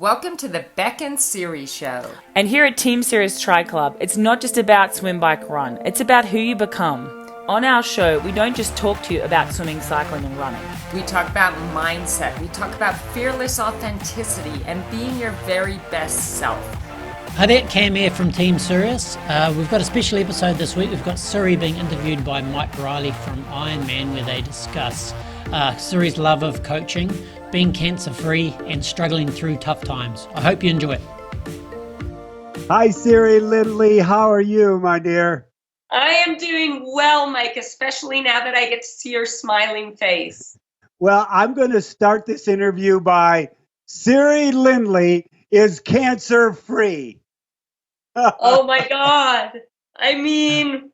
Welcome to the Beck and Siri Show. And here at Team Sirius Tri Club, it's not just about swim, bike, run. It's about who you become. On our show, we don't just talk to you about swimming, cycling, and running. We talk about mindset. We talk about fearless authenticity and being your very best self. Hi there, Cam here from Team Sirius. We've got a special episode this week. We've got Siri being interviewed by Mike Reilly from Ironman, where they discuss Siri's love of coaching, being cancer-free, and struggling through tough times. I hope you enjoy it. Hi, Siri, Lindley. How are you, my dear? I am doing well, Mike, especially now that I get to see your smiling face. Well, I'm going to start this interview by Siri Lindley is cancer-free. Oh, my God. I mean,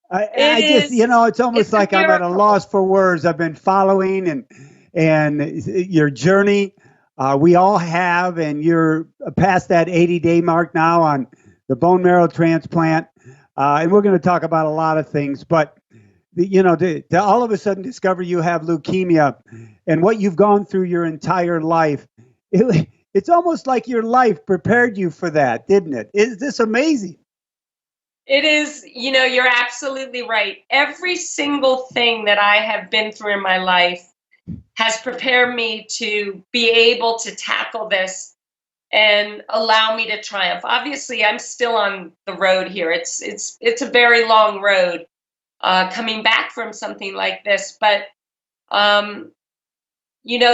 I just, it's almost like I'm at a loss for words. I've been following and your journey. We all have, and you're past that 80-day mark now on the bone marrow transplant. And we're going to talk about a lot of things, but to all of a sudden discover you have leukemia and what you've gone through your entire life, it's almost like your life prepared you for that, didn't it? Is this amazing? It is, you're absolutely right. Every single thing that I have been through in my life has prepared me to be able to tackle this and allow me to triumph. Obviously, I'm still on the road here. It's a very long road coming back from something like this. But,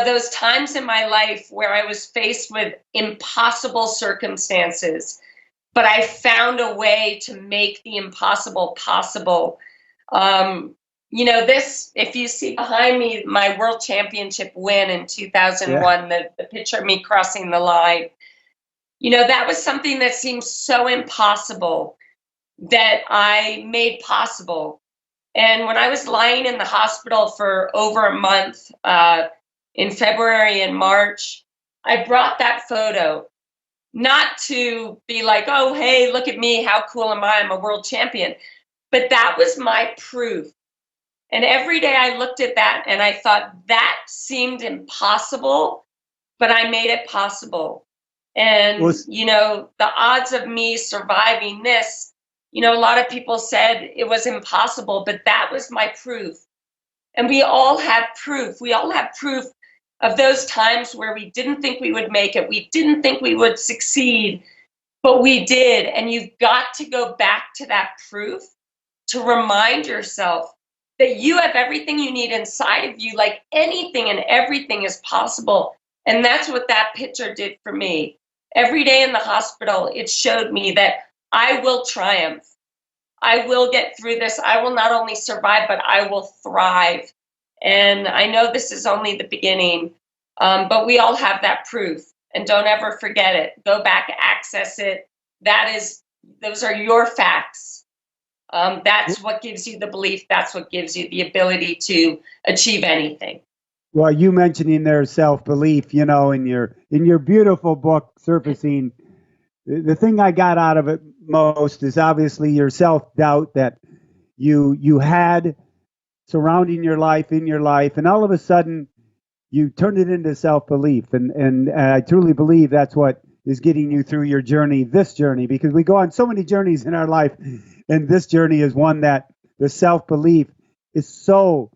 those times in my life where I was faced with impossible circumstances, but I found a way to make the impossible possible. This, if you see behind me, my world championship win in 2001, the picture of me crossing the line, that was something that seemed so impossible that I made possible. And when I was lying in the hospital for over a month in February and March, I brought that photo, not to be like, oh, hey, look at me, how cool am I? I'm a world champion. But that was my proof. And every day I looked at that and I thought that seemed impossible, but I made it possible. And, the odds of me surviving this, a lot of people said it was impossible, but that was my proof. And we all have proof. We all have proof of those times where we didn't think we would make it. We didn't think we would succeed, but we did. And you've got to go back to that proof to remind yourself that you have everything you need inside of you, like anything and everything is possible. And that's what that picture did for me. Every day in the hospital, it showed me that I will triumph. I will get through this. I will not only survive, but I will thrive. And I know this is only the beginning, but we all have that proof. And don't ever forget it. Go back, access it. Those are your facts. That's what gives you the belief. That's what gives you the ability to achieve anything. Well, you mentioning their self-belief, in your beautiful book, Surfacing, the thing I got out of it most is obviously your self-doubt that you had surrounding your life, in your life, and all of a sudden you turned it into self-belief. And I truly believe that's what is getting you through your journey, this journey, because we go on so many journeys in our life, and this journey is one that the self-belief is so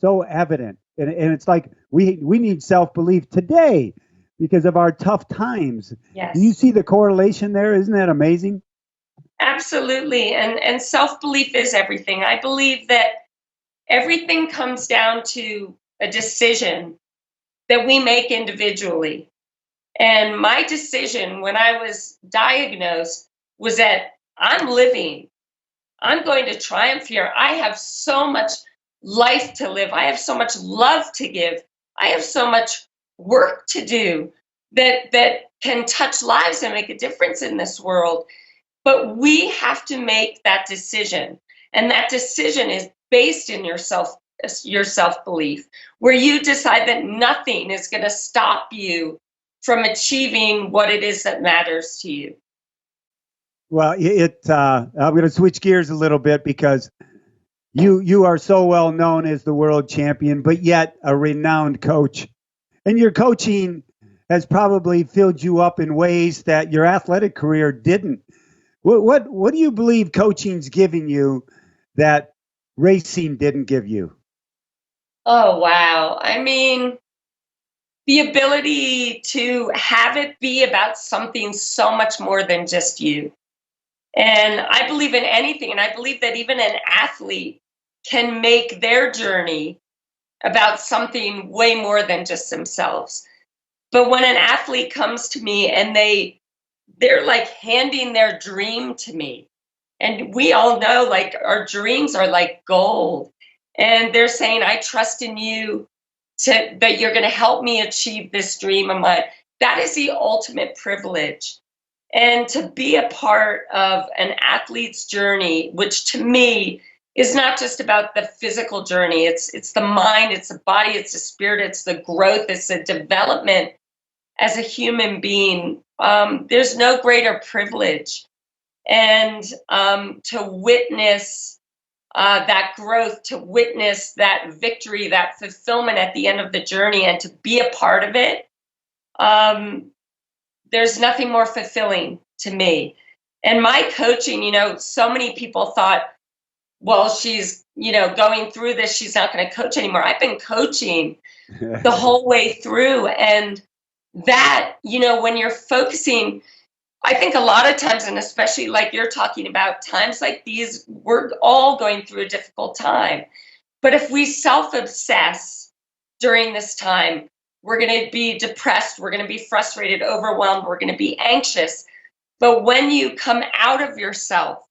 evident. And it's like we need self-belief today because of our tough times. Yes. Do you see the correlation there? Isn't that amazing? Absolutely. And self-belief is everything. I believe that everything comes down to a decision that we make individually. And my decision when I was diagnosed was that I'm living. I'm going to triumph here. I have so much life to live. I have so much love to give. I have so much work to do that can touch lives and make a difference in this world. But we have to make that decision. And that decision is based in your self-belief, where you decide that nothing is going to stop you from achieving what it is that matters to you. Well, I'm going to switch gears a little bit because you are so well known as the world champion, but yet a renowned coach. And you're coaching has probably filled you up in ways that your athletic career didn't. What do you believe coaching's giving you that racing didn't give you? Oh, wow. I mean, the ability to have it be about something so much more than just you. And I believe in anything. And I believe that even an athlete can make their journey about something way more than just themselves. But when an athlete comes to me and they're like handing their dream to me, and we all know like our dreams are like gold, and they're saying, I trust in you that you're going to help me achieve this dream of mine. That is the ultimate privilege. And to be a part of an athlete's journey, which to me is not just about the physical journey, it's the mind, it's the body, it's the spirit, it's the growth, it's the development as a human being. There's no greater privilege. And to witness that growth, to witness that victory, that fulfillment at the end of the journey, and to be a part of it, there's nothing more fulfilling to me. And my coaching, so many people thought, well, she's, going through this, she's not going to coach anymore. I've been coaching the whole way through. And that, when you're focusing, I think a lot of times, and especially like you're talking about, times like these, we're all going through a difficult time. But if we self-obsess during this time, we're going to be depressed, we're going to be frustrated, overwhelmed, we're going to be anxious. But when you come out of yourself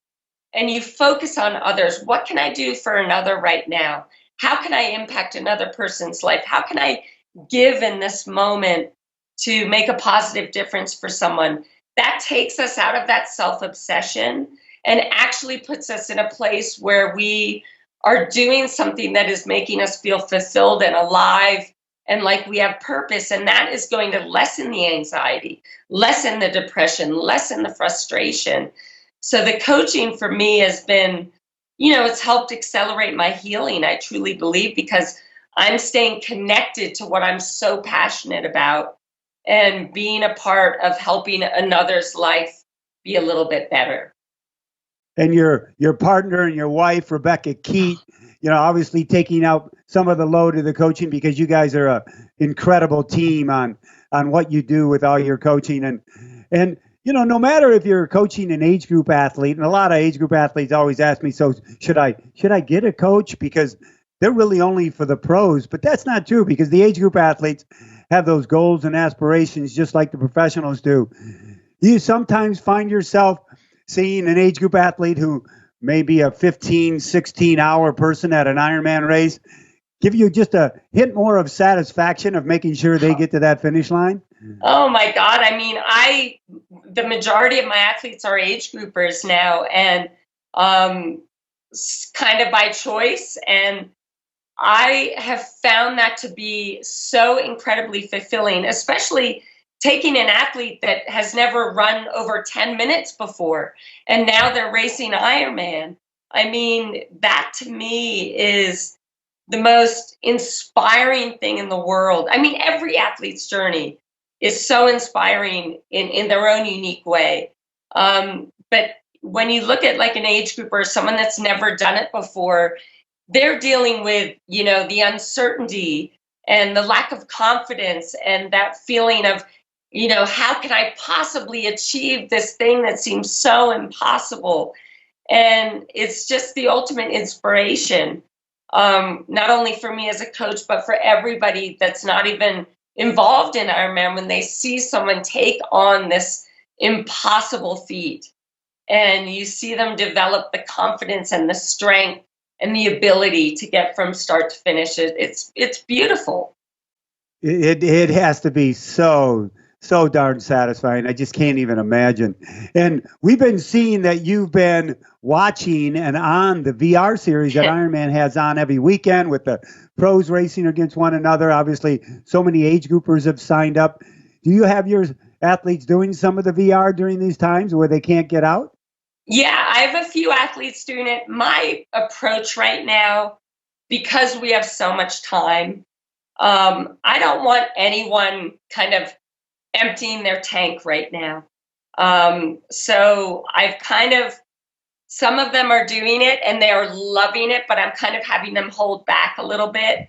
and you focus on others, what can I do for another right now? How can I impact another person's life? How can I give in this moment to make a positive difference for someone? That takes us out of that self-obsession and actually puts us in a place where we are doing something that is making us feel fulfilled and alive and like we have purpose. And that is going to lessen the anxiety, lessen the depression, lessen the frustration. So the coaching for me has been, it's helped accelerate my healing, I truly believe, because I'm staying connected to what I'm so passionate about and being a part of helping another's life be a little bit better. And your partner and your wife, Rebecca Keat, obviously taking out some of the load of the coaching, because you guys are an incredible team on what you do with all your coaching. And no matter if you're coaching an age group athlete, and a lot of age group athletes always ask me, so should I get a coach? Because they're really only for the pros. But that's not true, because the age group athletes have those goals and aspirations just like the professionals do. You sometimes find yourself seeing an age group athlete who may be a 15, 16-hour person at an Ironman race give you just a hint more of satisfaction of making sure they get to that finish line? Oh my God. I mean, the majority of my athletes are age groupers now, and kind of by choice. And I have found that to be so incredibly fulfilling, especially taking an athlete that has never run over 10 minutes before, and now they're racing Ironman. I mean, that to me is the most inspiring thing in the world. I mean, every athlete's journey is so inspiring in their own unique way. But when you look at like an age group or someone that's never done it before, they're dealing with, the uncertainty and the lack of confidence and that feeling of, how can I possibly achieve this thing that seems so impossible? And it's just the ultimate inspiration, not only for me as a coach, but for everybody that's not even involved in Ironman, when they see someone take on this impossible feat and you see them develop the confidence and the strength and the ability to get from start to finish. It's beautiful. It has to be so darn satisfying. I just can't even imagine. And we've been seeing that you've been watching and on the VR series that Ironman has on every weekend with the pros racing against one another. Obviously, so many age groupers have signed up. Do you have your athletes doing some of the VR during these times where they can't get out? Yeah, I have a few athletes doing it. My approach right now, because we have so much time, I don't want anyone kind of emptying their tank right now. So I've some of them are doing it and they are loving it, but I'm kind of having them hold back a little bit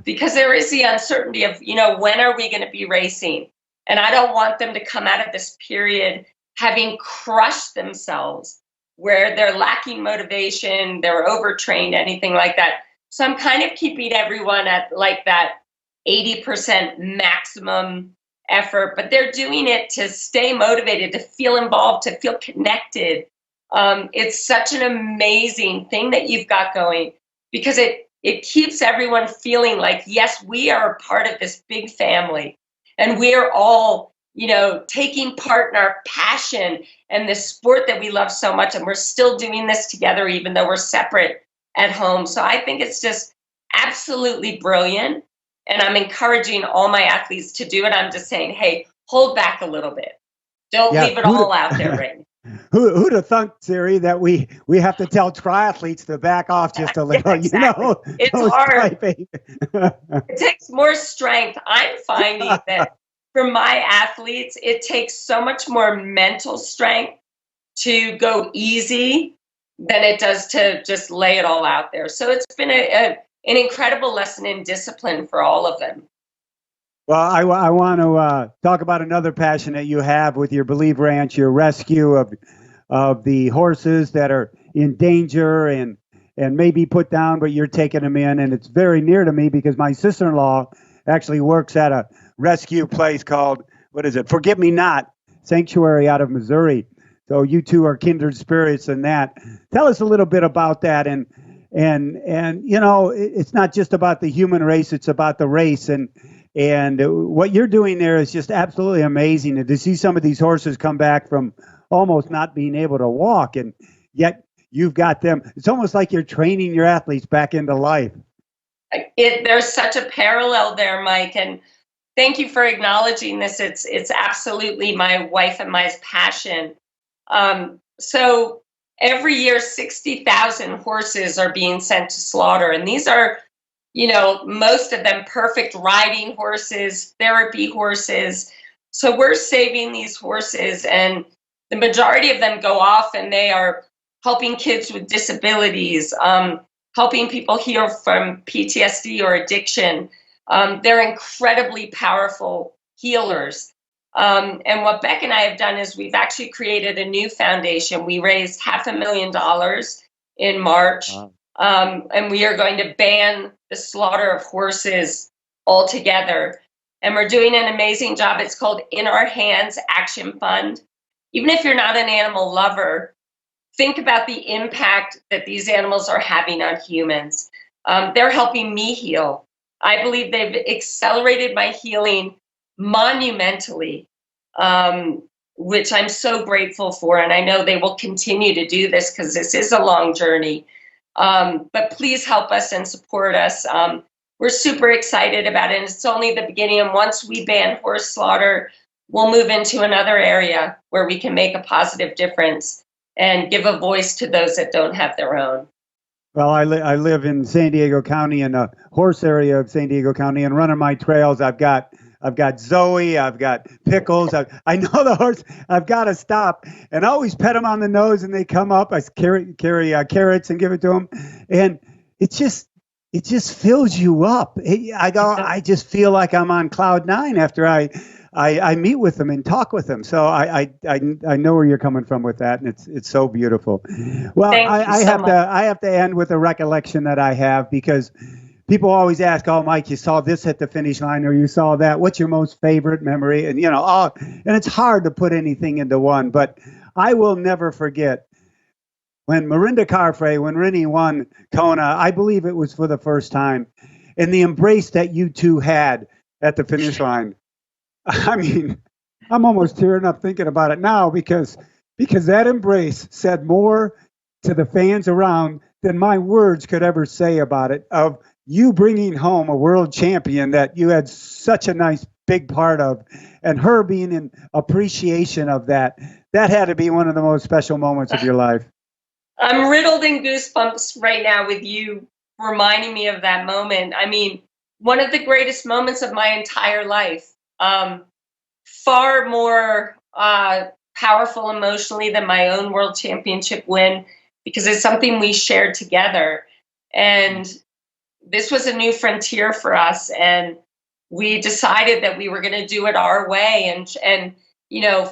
because there is the uncertainty of, when are we going to be racing? And I don't want them to come out of this period having crushed themselves where they're lacking motivation, they're overtrained, anything like that. So I'm kind of keeping everyone at like that 80% maximum effort, but they're doing it to stay motivated, to feel involved, to feel connected. It's such an amazing thing that you've got going because it keeps everyone feeling like, yes, we are a part of this big family and we are all, taking part in our passion and the sport that we love so much. And we're still doing this together, even though we're separate at home. So I think it's just absolutely brilliant. And I'm encouraging all my athletes to do it. I'm just saying, hey, hold back a little bit. Don't leave it all out there right now. Who'd have thought, Siri, that we have to tell triathletes to back off just a little? Exactly. It's hard. It takes more strength. I'm finding that for my athletes, it takes so much more mental strength to go easy than it does to just lay it all out there. So it's been an incredible lesson in discipline for all of them. Well, I want to talk about another passion that you have with your Believe Ranch, your rescue of the horses that are in danger and may be put down, but you're taking them in. And it's very near to me because my sister-in-law actually works at a rescue place called, Forget Me Not Sanctuary out of Missouri. So you two are kindred spirits in that. Tell us a little bit about that. And it's not just about the human race, it's about the race. And what you're doing there is just absolutely amazing. And to see some of these horses come back from almost not being able to walk, and yet you've got them. It's almost like you're training your athletes back into life. There's such a parallel there, Mike, and thank you for acknowledging this. It's absolutely my wife and my passion. So every year, 60,000 horses are being sent to slaughter, and these are, most of them perfect riding horses, therapy horses. So we're saving these horses, and the majority of them go off and they are helping kids with disabilities, helping people heal from PTSD or addiction. They're incredibly powerful healers. And what Beck and I have done is we've actually created a new foundation. We raised $500,000 in March. Wow. And we are going to ban the slaughter of horses altogether. And we're doing an amazing job. It's called In Our Hands Action Fund. Even if you're not an animal lover, think about the impact that these animals are having on humans. They're helping me heal. I believe they've accelerated my healing monumentally, which I'm so grateful for. And I know they will continue to do this because this is a long journey. But please help us and support us. We're super excited about it. And it's only the beginning. And once we ban horse slaughter, we'll move into another area where we can make a positive difference and give a voice to those that don't have their own. Well, I live in San Diego County, in the horse area of San Diego County, and running my trails, I've got Zoe, I've got Pickles. I know the horse. I've got to stop and always pet them on the nose, and they come up. I carry carrots and give it to them, and it just fills you up. I just feel like I'm on cloud 9 after I meet with them and talk with them. So I know where you're coming from with that, and it's so beautiful. Well, I have to end with a recollection that I have, because people always ask, "Oh, Mike, you saw this at the finish line, or you saw that. What's your most favorite memory?" And and it's hard to put anything into one, but I will never forget when Mirinda Carfrae, when Rennie won Kona. I believe it was for the first time, and the embrace that you two had at the finish line. I mean, I'm almost tearing up thinking about it now, because that embrace said more to the fans around than my words could ever say about it, of you bringing home a world champion that you had such a nice big part of, and her being in appreciation of that. That had to be one of the most special moments of your life. I'm riddled in goosebumps right now with you reminding me of that moment. I mean, one of the greatest moments of my entire life. far more powerful emotionally than my own world championship win, because it's something we shared together. And this was a new frontier for us. And we decided that we were going to do it our way and,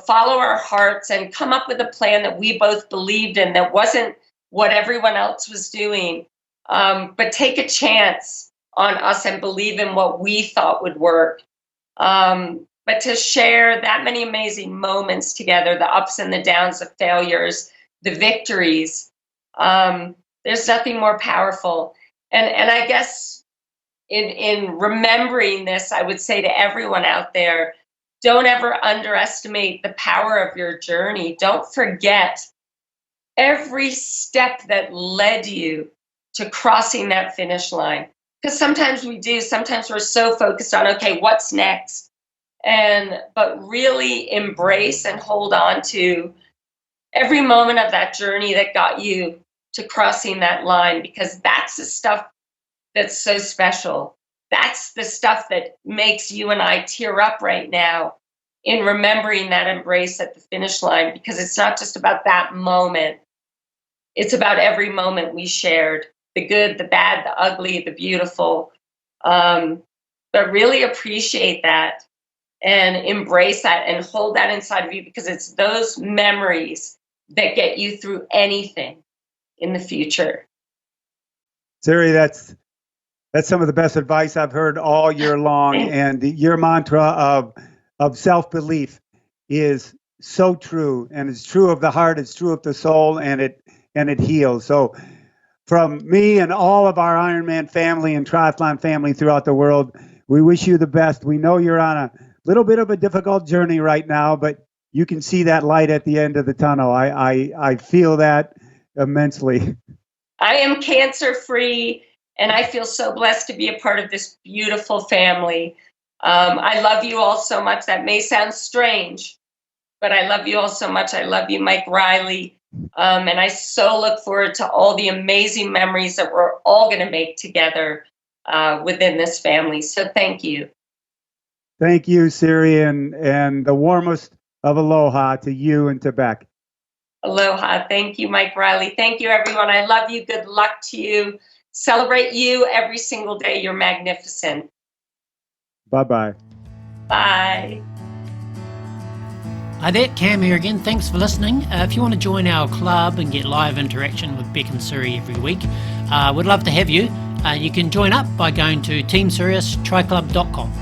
follow our hearts and come up with a plan that we both believed in, that wasn't what everyone else was doing, but take a chance on us and believe in what we thought would work. But to share that many amazing moments together, the ups and the downs, the failures, the victories, there's nothing more powerful. And I guess in remembering this, I would say to everyone out there, don't ever underestimate the power of your journey. Don't forget every step that led you to crossing that finish line. Because sometimes we do, sometimes we're so focused on, okay, what's next? But really embrace and hold on to every moment of that journey that got you to crossing that line, because that's the stuff that's so special. That's the stuff that makes you and I tear up right now in remembering that embrace at the finish line, because it's not just about that moment. It's about every moment we shared, the good, the bad, the ugly, the beautiful. But really appreciate that and embrace that and hold that inside of you, because it's those memories that get you through anything in the future. Siri, that's some of the best advice I've heard all year long. And your mantra of self-belief is so true, and it's true of the heart, it's true of the soul, and it heals. So from me and all of our Ironman family and triathlon family throughout the world, we wish you the best. We know you're on a little bit of a difficult journey right now, but you can see that light at the end of the tunnel. I feel that immensely. I am cancer-free, and I feel so blessed to be a part of this beautiful family. I love you all so much. That may sound strange, but I love you all so much. I love you, Mike Reilly. And I so look forward to all the amazing memories that we're all going to make together within this family. So thank you. Thank you, Siri, and the warmest of aloha to you and to Beck. Aloha. Thank you, Mike Reilly. Thank you, everyone. I love you. Good luck to you. Celebrate you every single day. You're magnificent. Bye-bye. Bye. Hi there, Cam here again. Thanks for listening. If you want to join our club and get live interaction with Beck and Siri every week, we'd love to have you. You can join up by going to teamsiriustriclub.com.